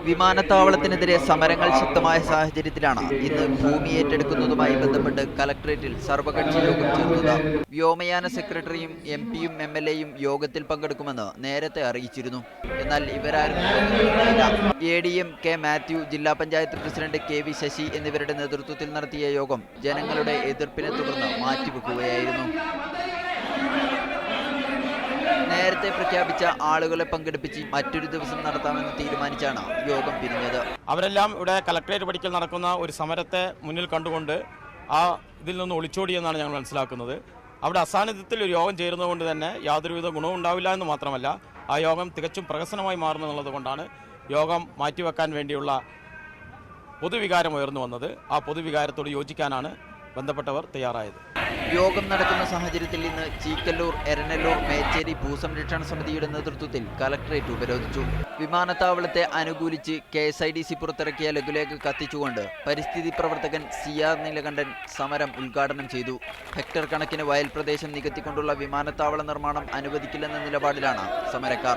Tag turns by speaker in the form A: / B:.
A: വിമാനത്താവളത്തിനെതിരെ സമരങ്ങൾ ശക്തമായ സാഹചര്യത്തിലാണ് ഇന്ന് ഭൂമി ഏറ്റെടുക്കുന്നതുമായി ബന്ധപ്പെട്ട് കലക്ടറേറ്റിൽ സർവകക്ഷി യോഗം ചേർന്നത്. വ്യോമയാന സെക്രട്ടറിയും എംപിയും എംഎൽഎയും യോഗത്തിൽ പങ്കെടുക്കുമെന്ന് നേരത്തെ അറിയിച്ചിരുന്നു. എന്നാൽ ഇവരാരും ADM കെ മാത്യു, ജില്ലാ പഞ്ചായത്ത് പ്രസിഡന്റ് KV ശശി എന്നിവരുടെ നേതൃത്വത്തിൽ നടത്തിയ യോഗം ജനങ്ങളുടെ എതിർപ്പിനെ തുടർന്ന് മാറ്റിവെക്കുകയായിരുന്നു. നേരത്തെ പ്രഖ്യാപിച്ച ആളുകളെ പങ്കെടുപ്പിച്ച് മറ്റൊരു ദിവസം നടത്താമെന്ന് തീരുമാനിച്ചാണ് യോഗം പിരിഞ്ഞത്.
B: അവരെല്ലാം ഇവിടെ കലക്ടറേറ്റ് പടിക്കൽ നടക്കുന്ന ഒരു സമരത്തെ മുന്നിൽ കണ്ടുകൊണ്ട് ഇതിൽ നിന്ന് ഒളിച്ചോടിയെന്നാണ് ഞങ്ങൾ മനസ്സിലാക്കുന്നത്. അവിടെ അസാന്നിധ്യത്തിൽ ഒരു യോഗം ചേരുന്നതുകൊണ്ട് തന്നെ യാതൊരുവിധ ഗുണവും ഉണ്ടാവില്ല എന്ന് മാത്രമല്ല, ആ യോഗം തികച്ചും പ്രഹസനമായി മാറുന്നുള്ളത് കൊണ്ടാണ് യോഗം മാറ്റിവെക്കാൻ വേണ്ടിയുള്ള പൊതുവികാരം ഉയർന്നു വന്നത്. ആ പൊതുവികാരത്തോട് യോജിക്കാനാണ് ബന്ധപ്പെട്ടവർ തയ്യാറായത്.
A: യോഗം നടക്കുന്ന സാഹചര്യത്തിൽ ഇന്ന് ചീക്കല്ലൂർ, എരനല്ലൂർ, മേച്ചേരി ഭൂസംരക്ഷണ സമിതിയുടെ നേതൃത്വത്തിൽ കലക്ടറേറ്റ് ഉപരോധിച്ചു. വിമാനത്താവളത്തെ അനുകൂലിച്ച് KSIDC പുറത്തിറക്കിയ ലഘുലേഖ കത്തിച്ചുകൊണ്ട് പരിസ്ഥിതി പ്രവർത്തകൻ CR നീലകണ്ഠൻ സമരം ഉദ്ഘാടനം ചെയ്തു. ഹെക്ടർ കണക്കിന് വയൽ പ്രദേശം നികത്തിക്കൊണ്ടുള്ള വിമാനത്താവള നിർമ്മാണം അനുവദിക്കില്ലെന്ന നിലപാടിലാണ് സമരക്കാർ.